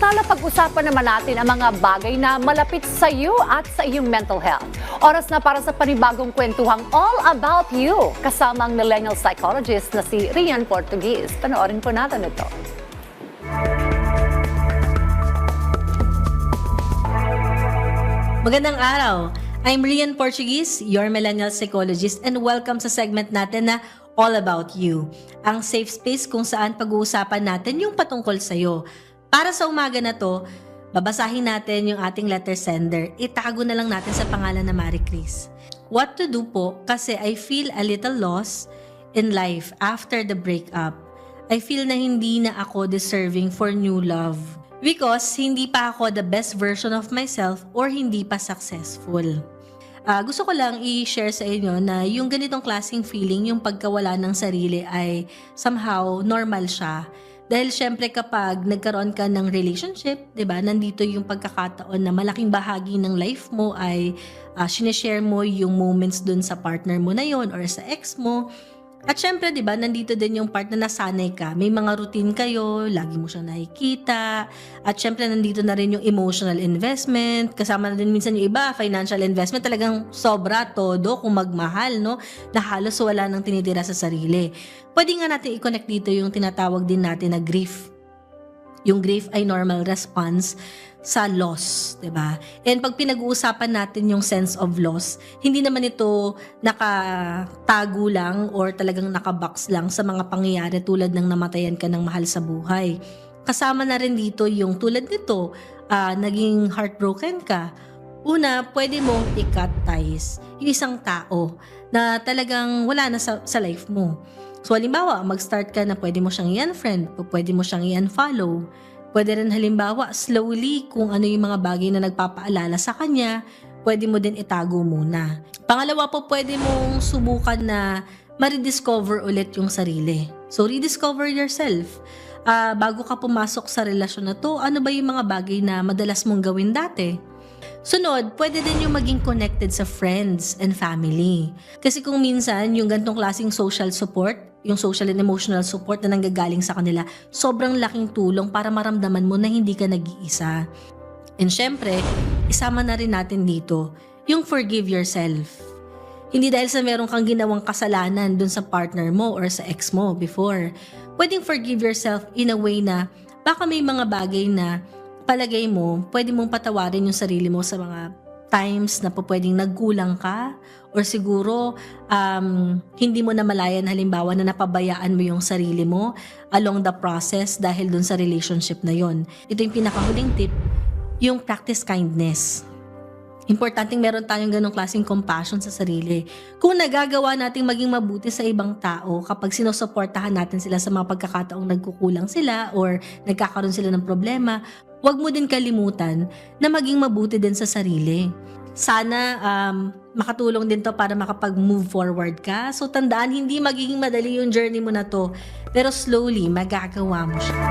Samantala, pag-usapan naman natin ang mga bagay na malapit sa iyo at sa iyong mental health. Oras na para sa panibagong kwentuhang All About You, kasama ang millennial psychologist na si Rian Portugues. Panoorin po natin ito. Magandang araw! I'm Rian Portugues, your millennial psychologist, and welcome sa segment natin na All About You, ang safe space kung saan pag-uusapan natin yung patungkol sa'yo. Para sa umaga na to, babasahin natin yung ating letter sender. Itago na lang natin sa pangalan na Marie Chris. What to do po kasi I feel a little lost in life after the breakup. I feel na hindi na ako deserving for new love. Because hindi pa ako the best version of myself or hindi pa successful. Gusto ko lang i-share sa inyo na yung ganitong klaseng feeling, yung pagkawala ng sarili ay somehow normal siya. Dahil syempre kapag nagkaroon ka ng relationship, 'di ba? Nandito yung pagkakataon na malaking bahagi ng life mo ay sineshare mo yung moments dun sa partner mo na yon or sa ex mo. At syempre, 'di ba, nandito din yung part na nasanay ka. May mga routine kayo, lagi mo siyang nakikita. At syempre, nandito na rin yung emotional investment. Kasama na din minsan yung iba, financial investment. Talagang sobra todo kung magmahal, no? Na halos wala nang tinitira sa sarili. Pwede nga natin i-connect dito yung tinatawag din natin na grief. Yung grief ay normal response sa loss, 'di ba? And pag pinag-uusapan natin yung sense of loss, hindi naman ito nakatago lang or talagang nakabox lang sa mga pangyayari tulad ng namatayan ka ng mahal sa buhay. Kasama na rin dito yung tulad nito, naging heartbroken ka. Una, pwede mong i-cut ties yung isang tao na talagang wala na sa life mo. So halimbawa, mag-start ka na pwede mo siyang i-unfriend, pwede mo siyang i-unfollow. Pwede rin halimbawa, slowly, kung ano yung mga bagay na nagpapaalala sa kanya, pwede mo din itago muna. Pangalawa po, pwede mong subukan na ma-rediscover ulit yung sarili. So, rediscover yourself. Bago ka pumasok sa relasyon na to, ano ba yung mga bagay na madalas mong gawin dati? Sunod, pwede din yung maging connected sa friends and family. Kasi kung minsan, yung gantong klaseng social support, yung social and emotional support na nanggagaling sa kanila, sobrang laking tulong para maramdaman mo na hindi ka nag-iisa. And syempre, isama na rin natin dito, yung forgive yourself. Hindi dahil sa meron kang ginawang kasalanan dun sa partner mo or sa ex mo before. Pwedeng forgive yourself in a way na baka may mga bagay na palagay mo, pwede mong patawarin yung sarili mo sa mga times na pwedeng nagkulang ka or siguro hindi mo namalayan halimbawa na napabayaan mo yung sarili mo along the process dahil dun sa relationship na yon. Ito yung pinakahuling tip, yung practice kindness. Importanteng meron tayong ganong klaseng compassion sa sarili. Kung nagagawa nating maging mabuti sa ibang tao kapag sinusuportahan natin sila sa mga pagkakataong nagkukulang sila or nagkakaroon sila ng problema, huwag mo din kalimutan na maging mabuti din sa sarili. Sana makatulong din to para makapag-move forward ka. So tandaan, hindi magiging madali yung journey mo na to, pero slowly magagawa mo siya.